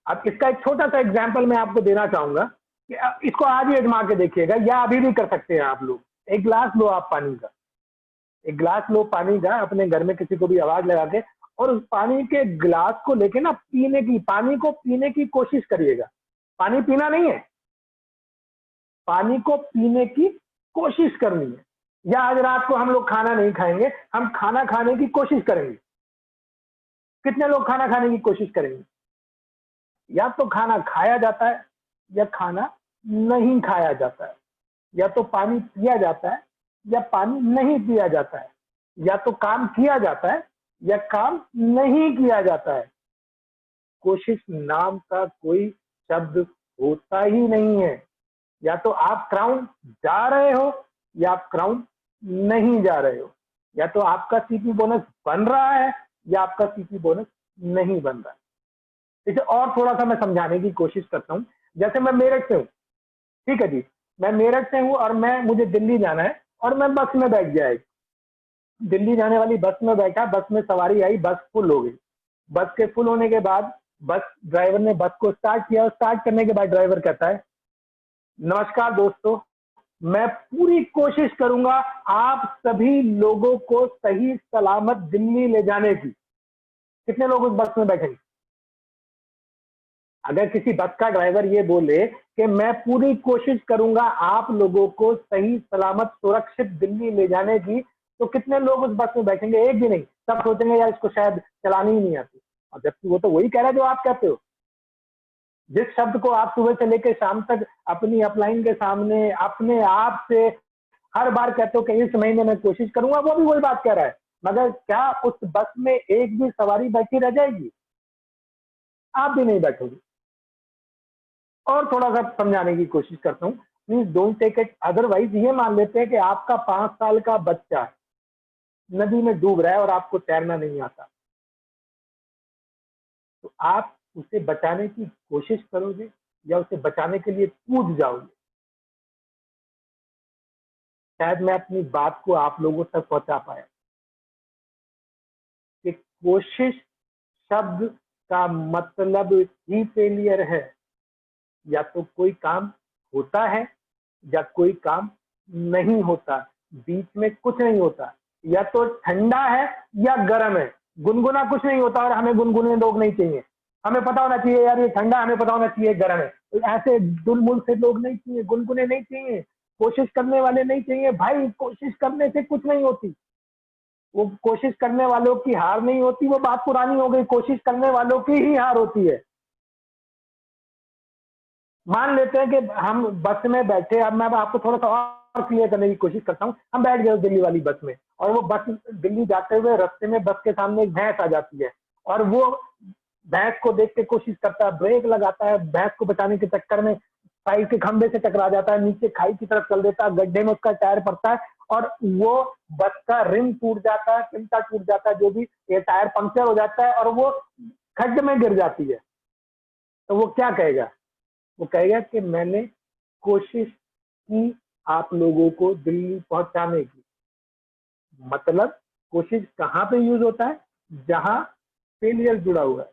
अब इसका एक छोटा सा एग्जाम्पल मैं आपको देना चाहूंगा कि इसको आज ही आजमा के देखिएगा, या अभी भी कर सकते हैं आप लोग। एक गिलास लो आप पानी का, एक गिलास लो पानी का, अपने घर में किसी को भी आवाज लगा के, और उस पानी के गिलास को लेके ना पानी को पीने की कोशिश करिएगा। पानी पीना नहीं है, पानी को पीने की कोशिश करनी है। या आज रात को हम लोग खाना नहीं खाएंगे, हम खाना खाने की कोशिश करेंगे। कितने लोग खाना खाने की कोशिश करेंगे? या तो खाना खाया जाता है या खाना नहीं खाया जाता है, या तो पानी पिया जाता है या पानी नहीं पिया जाता है, या तो काम किया जाता है या काम नहीं किया जाता है। कोशिश नाम का कोई शब्द होता ही नहीं है। या तो आप क्राउन जा रहे हो या आप क्राउन नहीं जा रहे हो, या तो आपका सीपी बोनस बन रहा है या आपका सीपी बोनस नहीं बन रहा है। इसे और थोड़ा सा मैं समझाने की कोशिश करता हूँ। जैसे मैं मेरठ से हूँ, ठीक है जी, मैं मेरठ से हूँ और मुझे दिल्ली जाना है और मैं बस में बैठ गया, दिल्ली जाने वाली बस में बैठा, बस में सवारी आई, बस फुल हो गई। बस के फुल होने के बाद बस ड्राइवर ने बस को स्टार्ट किया, स्टार्ट करने के बाद ड्राइवर कहता है, नमस्कार दोस्तों, मैं पूरी कोशिश करूंगा आप सभी लोगों को सही सलामत दिल्ली ले जाने की। कितने लोग उस बस में बैठेंगे? अगर किसी बस का ड्राइवर ये बोले कि मैं पूरी कोशिश करूंगा आप लोगों को सही सलामत सुरक्षित दिल्ली ले जाने की, तो कितने लोग उस बस में बैठेंगे? एक भी नहीं। सब सोचेंगे यार इसको शायद चलानी ही नहीं आती। और जबकि वो तो वही कह रहा है जो आप कहते हो। जिस शब्द को आप सुबह से लेकर शाम तक अपनी अपलाइन के सामने अपने आप से हर बार कहते हो कि इस महीने में कोशिश करूंगा, वो भी वही बात कह रहा है। मगर क्या उस बस में एक भी सवारी बैठी रह जाएगी? आप भी नहीं बैठोगे। और थोड़ा सा समझाने की कोशिश करता हूँ, please don't take it otherwise. ये मान लेते हैं कि आपका 5 साल का बच्चा नदी में डूब रहा है और आपको तैरना नहीं आता, तो आप उसे बचाने की कोशिश करोगे या उसे बचाने के लिए कूद जाओगे? शायद मैं अपनी बात को आप लोगों तक पहुंचा पाया कि कोशिश शब्द का मतलब ही फेलियर है। या तो कोई काम होता है या कोई काम नहीं होता, बीच में कुछ नहीं होता। या तो ठंडा है या गर्म है, गुनगुना कुछ नहीं होता। और हमें गुनगुने लोग नहीं चाहिए, हमें पता होना चाहिए यार ये ठंडा, हमें पता होना चाहिए गर्म है। तो ऐसे दुलमुल से लोग नहीं चाहिए, गुनगुने नहीं चाहिए, कोशिश करने वाले नहीं चाहिए। भाई कोशिश करने से कुछ नहीं होती, वो कोशिश करने वालों की हार नहीं होती, वो बात पुरानी हो गई, कोशिश करने वालों की ही हार होती है। मान लेते हैं कि हम बस में बैठे, अब मैं आपको थोड़ा सा और क्लियर करने की कोशिश करता हूँ। हम बैठ गए दिल्ली वाली बस में और वो बस दिल्ली जाते हुए रास्ते में बस के सामने एक भैंस आ जाती है और वो भैंस को देख के कोशिश करता है, ब्रेक लगाता है, भैंस को बचाने के चक्कर में साइड के खंबे से टकरा जाता है, नीचे खाई की तरफ चल देता है, गड्ढे में उसका टायर पड़ता है और वो बस का रिम टूट जाता है, चिमटा टूट जाता है, जो भी ये टायर पंक्चर हो जाता है और वो खड्ड में गिर जाती है। तो वो क्या कहेगा? वो कहेगा कि मैंने कोशिश की आप लोगों को दिल्ली पहुंचाने की। मतलब कोशिश कहां पे यूज होता है? जहां फेलियर जुड़ा हुआ है।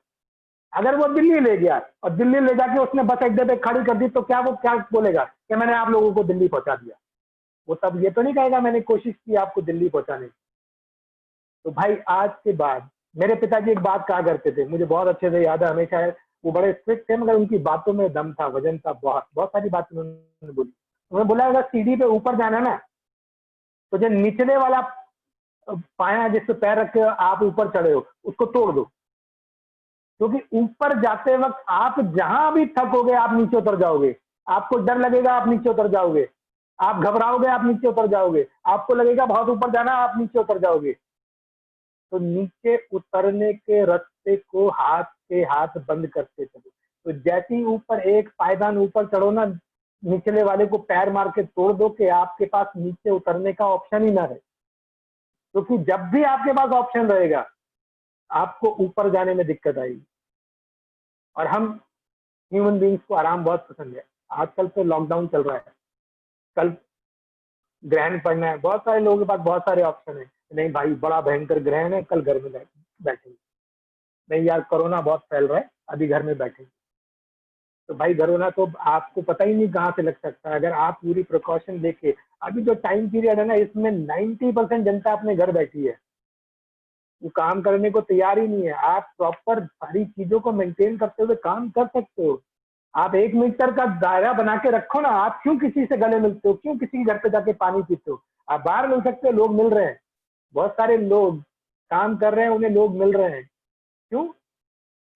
अगर वो दिल्ली ले गया और दिल्ली ले जाके उसने बस अड्डे पे खड़ी कर दी, तो क्या वो क्या बोलेगा कि मैंने आप लोगों को दिल्ली पहुंचा दिया? वो तब ये तो नहीं कहेगा मैंने कोशिश की आपको दिल्ली पहुंचाने की। तो भाई आज के बाद, मेरे पिताजी एक बात कहा करते थे, मुझे बहुत अच्छे से याद है, हमेशा है, वो बड़े स्ट्रिक्ट थे मगर उनकी बातों में दम था, वजन था, बहुत बहुत सारी बातें उन्होंने बोली। उन्होंने बोला अगर सीढ़ी पे ऊपर जाना ना, तो जो निचले वाला पाया जिस पे पैर रख के आप ऊपर चढ़े हो उसको तोड़ दो, क्योंकि ऊपर जाते वक्त आप जहां भी थकोगे आप नीचे उतर जाओगे। आपको डर लगेगा आप नीचे उतर जाओगे, आप घबराओगे आप नीचे उतर जाओगे, आपको लगेगा बहुत ऊपर जाना आप नीचे उतर जाओगे। तो नीचे उतरने के रास्ते को हाथ से हाथ बंद करते चलो। तो जैसे ही ऊपर एक पायदान ऊपर चढ़ो ना, निचले वाले को पैर मार के तोड़ दो कि आपके पास नीचे उतरने का ऑप्शन ही ना रहे। क्योंकि जब भी आपके पास ऑप्शन रहेगा आपको ऊपर जाने में दिक्कत आएगी। और हम ह्यूमन बींग्स को आराम बहुत पसंद है। आजकल तो लॉकडाउन चल रहा है, कल ग्रहण पड़ना है, बहुत सारे लोगों के पास बहुत सारे ऑप्शन है। नहीं भाई बड़ा भयंकर ग्रहण है, कल घर में बैठेंगे। नहीं यार कोरोना बहुत फैल रहा है, अभी घर में बैठेंगे। तो भाई कोरोना तो आपको पता ही नहीं कहाँ से लग सकता है। अगर आप पूरी प्रिकॉशन लेके, अभी जो टाइम पीरियड है ना, इसमें 90% जनता अपने घर बैठी है, वो काम करने को तैयार ही नहीं है। आप प्रॉपर सारी चीजों को मेंटेन करते हुए काम कर सकते हो। आप 1 मीटर का दायरा बना के रखो ना। आप क्यों किसी से गले मिलते हो, क्यों किसी के घर पे जाके पानी पीते हो? आप बाहर मिल सकते हो, लोग मिल रहे हैं, बहुत सारे लोग काम कर रहे हैं, उन्हें लोग मिल रहे हैं। क्यों?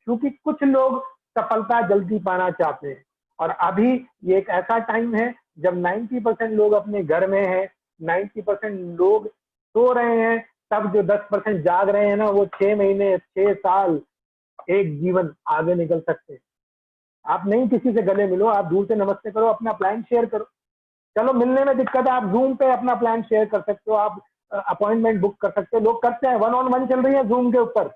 क्योंकि कुछ लोग सफलता जल्दी पाना चाहते हैं। और अभी ये एक ऐसा टाइम है जब 90% लोग अपने घर में हैं, 90% लोग सो रहे हैं, तब जो 10% जाग रहे हैं ना, वो 6 महीने 6 साल एक जीवन आगे निकल सकते हैं। आप नहीं किसी से गले मिलो, आप दूर से नमस्ते करो, अपना प्लान शेयर करो। चलो मिलने में दिक्कत है, आप जूम पे अपना प्लान शेयर कर सकते हो, आप अपॉइंटमेंट बुक कर सकते हो। लोग करते हैं, 1-on-1 चल रही है जूम के ऊपर,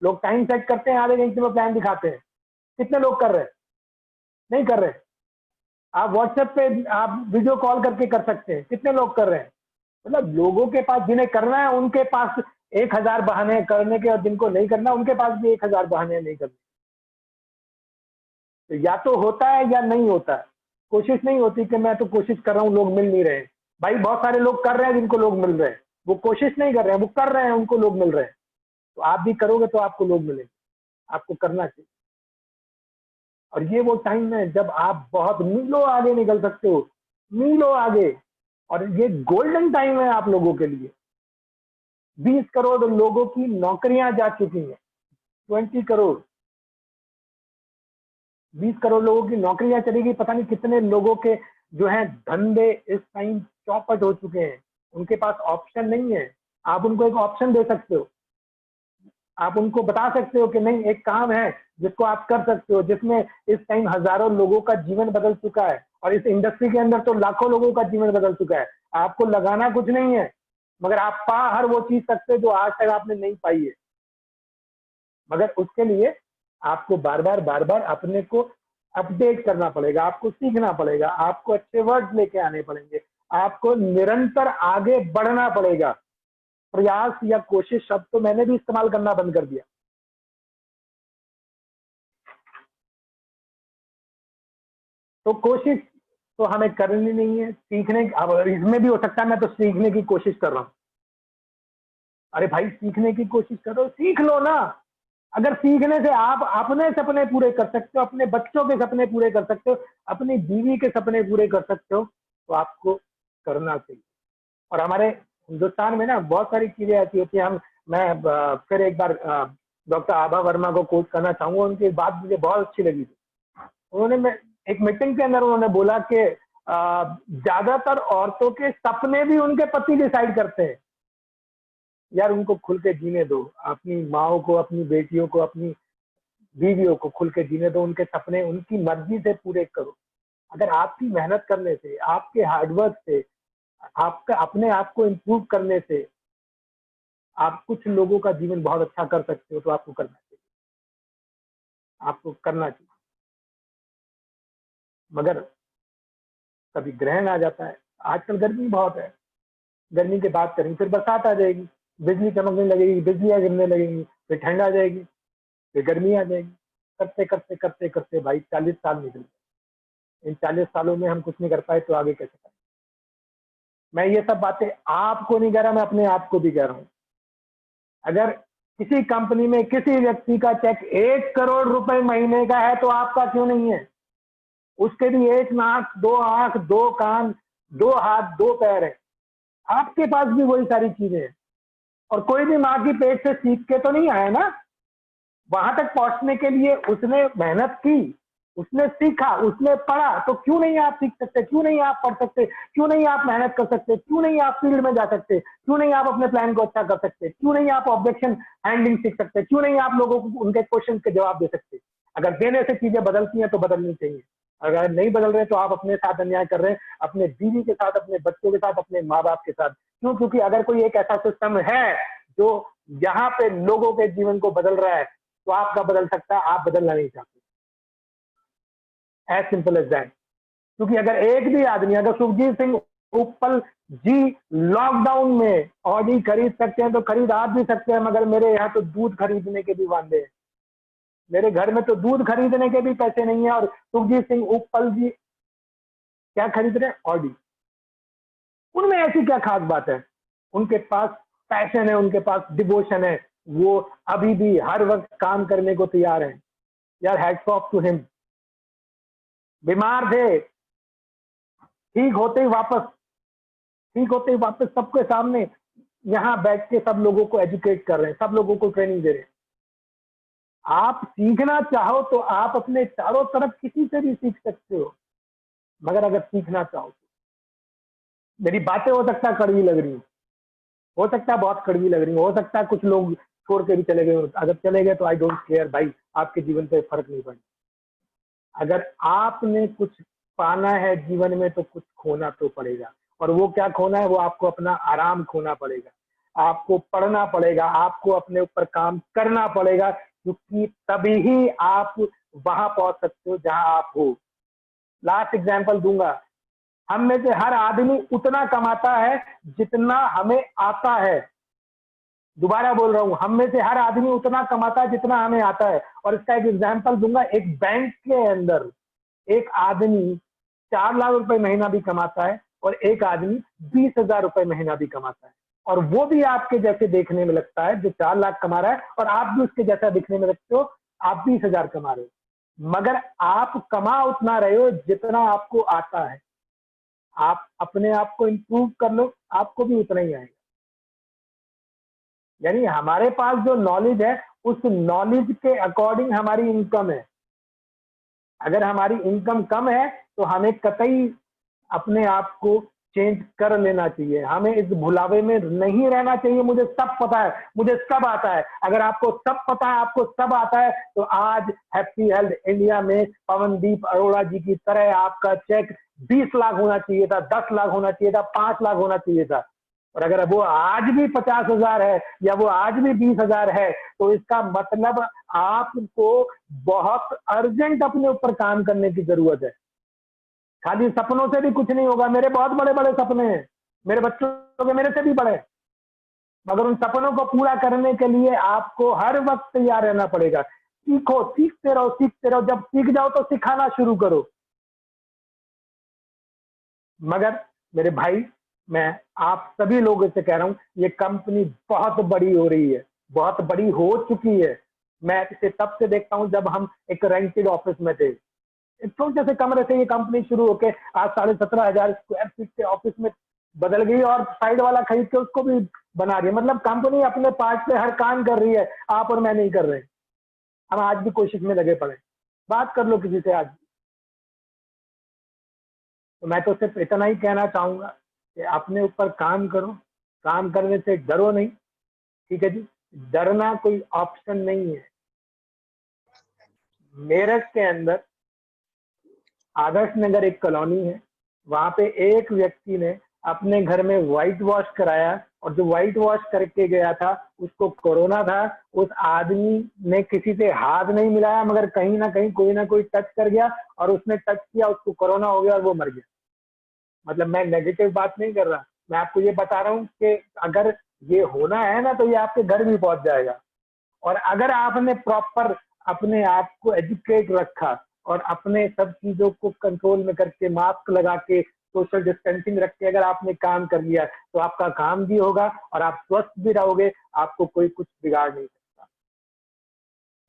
लोग टाइम सेट करते हैं, आधे घंटे में प्लान दिखाते हैं। कितने लोग कर रहे हैं? नहीं कर रहे। आप व्हाट्सएप पे आप वीडियो कॉल करके कर सकते हैं, कितने लोग कर रहे हैं? मतलब लोगों के पास, जिन्हें करना है उनके पास 1000 बहाने करने के, और जिनको नहीं करना उनके पास भी 1000 बहाने नहीं करने। तो या तो होता है या नहीं होता है। कोशिश नहीं होती कि मैं तो कोशिश कर रहा हूं, लोग मिल नहीं रहे। भाई बहुत सारे लोग कर रहे हैं जिनको लोग मिल रहे हैं, वो कोशिश नहीं कर रहे हैं, वो कर रहे हैं, उनको लोग मिल रहे हैं। तो आप भी करोगे तो आपको लोग मिलेंगे, आपको करना चाहिए। और ये वो टाइम है जब आप बहुत मीलों आगे निकल सकते हो, मीलों आगे। और ये गोल्डन टाइम है आप लोगों के लिए। 20 करोड़ लोगों की नौकरियां जा चुकी हैं, 20 करोड़, 20 करोड़ लोगों की नौकरियां चलेगी। पता नहीं कितने लोगों के जो है धंधे इस टाइम चौपट हो चुके हैं, उनके पास ऑप्शन नहीं है। आप उनको एक ऑप्शन दे सकते हो, आप उनको बता सकते हो कि नहीं, एक काम है जिसको आप कर सकते हो, जिसमें इस टाइम हजारों लोगों का जीवन बदल चुका है, और इस इंडस्ट्री के अंदर तो लाखों लोगों का जीवन बदल चुका है। आपको लगाना कुछ नहीं है, मगर आप पा हर वो चीज सकते हो जो आज तक आपने नहीं पाई है। मगर उसके लिए आपको बार बार अपने को अपडेट करना पड़ेगा, आपको सीखना पड़ेगा, आपको अच्छे वर्ड लेके आने पड़ेंगे, आपको निरंतर आगे बढ़ना पड़ेगा। प्रयास या कोशिश शब्द तो मैंने भी इस्तेमाल करना बंद कर दिया। तो कोशिश तो हमें करनी नहीं है, सीखने। अब इसमें भी हो सकता है मैं तो सीखने की कोशिश कर रहा हूं। अरे भाई सीखने की कोशिश करो, सीख लो ना। अगर सीखने से आप अपने सपने पूरे कर सकते हो, अपने बच्चों के सपने पूरे कर सकते हो, अपनी बीवी के सपने पूरे कर सकते हो, तो आपको करना चाहिए। और हमारे हिंदुस्तान में ना बहुत सारी चीजें ऐसी होती हैं। मैं फिर एक बार डॉक्टर आभा वर्मा को कोट करना चाहूंगा, उनकी बात मुझे बहुत अच्छी लगी थी। उन्होंने एक मीटिंग के अंदर उन्होंने बोला कि ज्यादातर औरतों के सपने भी उनके पति डिसाइड करते हैं। यार उनको खुल के जीने दो, अपनी माओ को, अपनी बेटियों को, अपनी बीवियों को खुल के जीने दो, उनके सपने उनकी मर्जी से पूरे करो। अगर आपकी मेहनत करने से, आपके हार्डवर्क से, आपका अपने आप को इम्प्रूव करने से आप कुछ लोगों का जीवन बहुत अच्छा कर सकते हो, तो आपको करना चाहिए, आपको करना चाहिए। मगर कभी ग्रहण आ जाता है, आजकल गर्मी बहुत है, गर्मी की बात करेंगे, फिर बरसात आ जाएगी, बिजली चमकने लगेगी, बिजलियां गिरने लगेंगी, फिर ठंड आ जाएगी, फिर गर्मी आ जाएगी। करते करते करते करते भाई 40 साल निकल गए। इन 40 सालों में हम कुछ नहीं कर पाए, तो आगे कैसे करें? मैं ये सब बातें आपको नहीं कह रहा, मैं अपने आप को भी कह रहा हूं। अगर किसी कंपनी में किसी व्यक्ति का चेक 1 करोड़ रुपए महीने का है, तो आपका क्यों नहीं है? उसके भी एक नाक, दो आंख, दो कान, दो हाथ, दो पैर है। आपके पास भी वही सारी चीजें हैं। और कोई भी माँ की पेट से सीख के तो नहीं आया ना, वहां तक पहुंचने के लिए उसने मेहनत की, उसने सीखा, उसने पढ़ा। तो क्यों नहीं आप सीख सकते? क्यों नहीं आप पढ़ सकते? क्यों नहीं आप मेहनत कर सकते? क्यों नहीं आप फील्ड में जा सकते? क्यों नहीं आप अपने प्लान को अच्छा कर सकते? क्यों नहीं आप ऑब्जेक्शन हैंडलिंग सीख सकते? क्यों नहीं आप लोगों को उनके क्वेश्चन के जवाब दे सकते? अगर देने से चीजें बदलती हैं तो बदलनी चाहिए। अगर नहीं बदल रहे तो आप अपने साथ अन्याय कर रहे हैं, अपने बीवी के साथ, अपने बच्चों के साथ, अपने माँ बाप के साथ। क्यों? क्योंकि अगर कोई एक ऐसा सिस्टम है जो यहाँ पे लोगों के जीवन को बदल रहा है, तो आपका बदल सकता है, आप बदलना नहीं चाहते। As simple as that. क्योंकि अगर एक भी आदमी, अगर सुखजीत सिंह उपल जी लॉकडाउन में ऑडी खरीद सकते हैं तो खरीद आप भी सकते हैं, मगर मेरे यहाँ तो दूध खरीदने के भी वांदे हैं। मेरे घर में तो दूध खरीदने के भी पैसे नहीं है, और सुखजीत सिंह उपल जी क्या खरीद रहे हैं? ऑडी। उनमें ऐसी क्या खास बात है? उनके पास पैशन है, उनके पास डिवोशन है, वो अभी भी हर वक्त काम करने को तैयार है। यार हैट्स ऑफ टू हिम। बीमार थे, ठीक होते ही वापस, ठीक होते ही वापस सबके सामने यहाँ बैठ के सब लोगों को एजुकेट कर रहे हैं, सब लोगों को ट्रेनिंग दे रहे हैं। आप सीखना चाहो तो आप अपने चारों तरफ किसी से भी सीख सकते हो, मगर अगर सीखना चाहो तो, मेरी बातें हो सकता है कड़वी लग रही हो सकता है बहुत कड़वी लग रही हो सकता है कुछ लोग छोड़ के भी चले गए, अगर चले गए तो आई डोंट केयर भाई, आपके जीवन पे फर्क नहीं पड़ता। अगर आपने कुछ पाना है जीवन में तो कुछ खोना तो पड़ेगा, और वो क्या खोना है? वो आपको अपना आराम खोना पड़ेगा, आपको पढ़ना पड़ेगा, आपको अपने ऊपर काम करना पड़ेगा, क्योंकि तभी ही आप वहां पहुंच सकते हो जहां आप हो। लास्ट एग्जांपल दूंगा, हम में से हर आदमी उतना कमाता है जितना हमें आता है। दोबारा बोल रहा हूं, हम में से हर आदमी उतना कमाता है जितना हमें आता है। और इसका एक एग्जांपल दूंगा, एक बैंक के अंदर एक आदमी 4 लाख रुपए महीना भी कमाता है और एक आदमी 20,000 रुपए महीना भी कमाता है, और वो भी आपके जैसे देखने में लगता है, जो 4 लाख कमा रहा है, और आप भी उसके जैसा दिखने में लगते हो, आप 20,000 कमा रहे हो, मगर आप कमा उतना रहे हो जितना आपको आता है। आप अपने आप को इंप्रूव कर लो, आपको भी उतना ही आएगा। यानी हमारे पास जो नॉलेज है, उस नॉलेज के अकॉर्डिंग हमारी इनकम है। अगर हमारी इनकम कम है तो हमें कतई अपने आप को चेंज कर लेना चाहिए। हमें इस भुलावे में नहीं रहना चाहिए, मुझे सब पता है, मुझे सब आता है। अगर आपको सब पता है, आपको सब आता है, तो आज हैप्पी हेल्थ इंडिया में पवनदीप अरोड़ा जी की तरह आपका चेक 20 लाख होना चाहिए था, 10 लाख होना चाहिए था, 5 लाख होना चाहिए था। और अगर वो आज भी 50,000 है या वो आज भी 20,000 है, तो इसका मतलब आपको बहुत अर्जेंट अपने ऊपर काम करने की जरूरत है। खाली सपनों से भी कुछ नहीं होगा। मेरे बहुत बड़े बड़े सपने हैं, मेरे बच्चों के मेरे से भी बड़े, मगर उन सपनों को पूरा करने के लिए आपको हर वक्त तैयार रहना पड़ेगा। सीखो, सीखते रहो, सीखते रहो। जब सीख जाओ तो सिखाना शुरू करो। मगर मेरे भाई, मैं आप सभी लोगों से कह रहा हूं, ये कंपनी बहुत बड़ी हो रही है, बहुत बड़ी हो चुकी है। मैं इसे तब से देखता हूं जब हम एक रेंटेड ऑफिस में थे। एक छोटे से कमरे से ये कंपनी शुरू होकर आज 17,500 स्क्वायर फीट के ऑफिस में बदल गई, और साइड वाला खरीद के उसको भी बना रही है। मतलब कंपनी अपने पार्ट पे हर काम कर रही है, आप और मैं नहीं कर रहे। हम आज भी कोशिश में लगे पड़े। बात कर लो किसी से आज। तो मैं तो सिर्फ इतना ही कहना चाहूंगा कि अपने ऊपर काम करो, काम करने से डरो नहीं। ठीक है जी, डरना कोई ऑप्शन नहीं है। मेरठ के अंदर आदर्श नगर एक कॉलोनी है, वहां पे एक व्यक्ति ने अपने घर में व्हाइट वॉश कराया, और जो व्हाइट वॉश करके गया था उसको कोरोना था। उस आदमी ने किसी से हाथ नहीं मिलाया, मगर कहीं ना कहीं कोई ना कोई टच कर गया, और उसने टच किया, उसको कोरोना हो गया और वो मर गया। मतलब मैं नेगेटिव बात नहीं कर रहा, मैं आपको ये बता रहा हूँ कि अगर ये होना है ना, तो ये आपके घर भी पहुंच जाएगा। और अगर आपने प्रॉपर अपने आप को एजुकेट रखा और अपने सब चीजों को कंट्रोल में करके, मास्क लगा के, सोशल डिस्टेंसिंग रख के अगर आपने काम कर लिया, तो आपका काम भी होगा और आप स्वस्थ भी रहोगे, आपको कोई कुछ बिगाड़ नहीं सकता।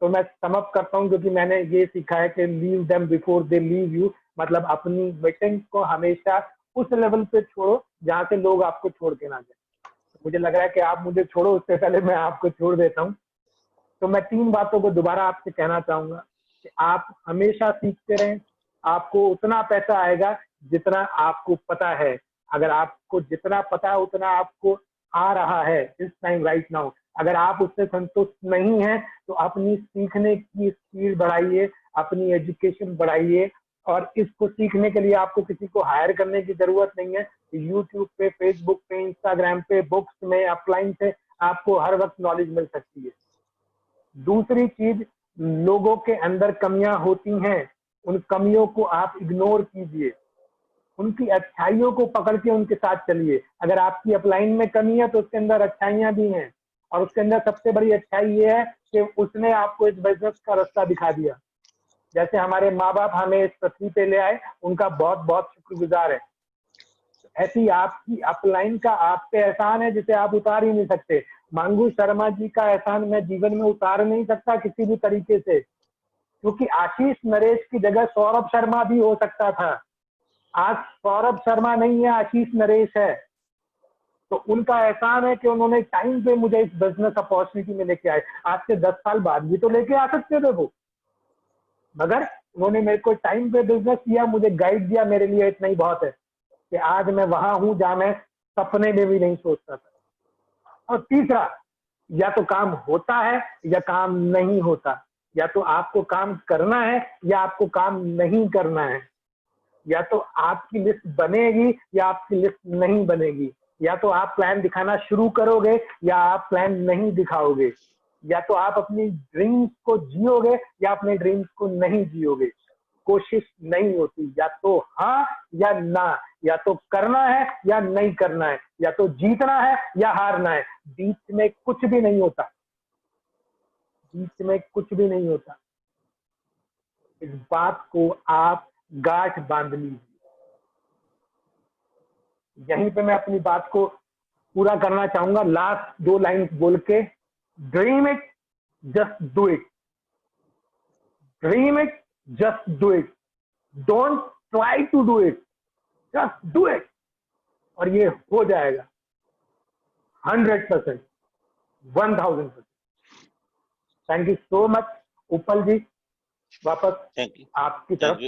तो मैं समअप करता हूँ, क्योंकि मैंने ये सीखा है कि leave them before they leave you. मतलब अपनी मीटिंग को हमेशा उस लेवल पे छोड़ो जहां से लोग आपको छोड़ के ना जाए। मुझे लग रहा है कि आप मुझे छोड़ो, उससे पहले मैं आपको छोड़ देता हूँ। तो मैं 3 बातों को दोबारा आपसे कहना चाहूंगा कि आप हमेशा सीखते रहें। आपको उतना पैसा आएगा जितना आपको पता है। अगर आपको जितना पता है उतना आपको आ रहा है इस टाइम राइट नाउ, अगर आप उससे संतुष्ट नहीं हैं, तो अपनी सीखने की स्पीड बढ़ाइए, अपनी एजुकेशन बढ़ाइए। और इसको सीखने के लिए आपको किसी को हायर करने की जरूरत नहीं है। यूट्यूब पे, फेसबुक पे, इंस्टाग्राम पे, बुक्स में, अपलाइन से आपको हर वक्त नॉलेज मिल सकती है। दूसरी चीज, लोगों के अंदर कमियां होती हैं, उन कमियों को आप इग्नोर कीजिए, उनकी अच्छाइयों को पकड़ के उनके साथ चलिए। अगर आपकी अपलाइन में कमी है तो उसके अंदर अच्छाइयां भी हैं, और उसके अंदर सबसे बड़ी अच्छाई ये है कि उसने आपको इस बिजनेस का रास्ता दिखा दिया। जैसे हमारे माँ बाप हमें इस पृथ्वी पे ले आए, उनका बहुत बहुत शुक्रगुजार है। ऐसी आपकी अपलाइन का आप पे एहसान है जिसे आप उतार ही नहीं सकते। मांगू शर्मा जी का एहसान मैं जीवन में उतार नहीं सकता किसी भी तरीके से, क्योंकि आशीष नरेश की जगह सौरभ शर्मा भी हो सकता था। आज सौरभ शर्मा नहीं है, आशीष नरेश है। तो उनका एहसान है कि उन्होंने टाइम पे मुझे इस बिजनेस अपॉर्चुनिटी में लेके आए। आज से 10 साल बाद भी तो लेके आ सकते थे वो, मगर उन्होंने मेरे को टाइम पे बिजनेस किया, मुझे गाइड दिया। मेरे लिए इतना ही बहुत है कि आज मैं वहां हूं जहां मैं सपने में भी नहीं सोचता था। और तीसरा, या तो काम होता है या काम नहीं होता। या तो आपको काम करना है या आपको काम नहीं करना है। या तो आपकी लिस्ट बनेगी या आपकी लिस्ट नहीं बनेगी। या तो आप प्लान दिखाना शुरू करोगे या आप प्लान नहीं दिखाओगे। या तो आप अपनी ड्रीम्स को जियोगे या अपने ड्रीम्स को नहीं जियोगे। कोशिश नहीं होती, या तो हाँ या ना, या तो करना है या नहीं करना है, या तो जीतना है या हारना है। बीच में कुछ भी नहीं होता, बीच में कुछ भी नहीं होता। इस बात को आप गांठ बांध लीजिए। यहीं पे मैं अपनी बात को पूरा करना चाहूंगा, लास्ट 2 लाइन बोल के। Dream it, just do it. Dream it, just do it. Don't try to do it, just do it. और ये हो जाएगा 100%, 1000%। थैंक यू सो मच उपल जी, वापस थैंक यू। आपकी तरफ।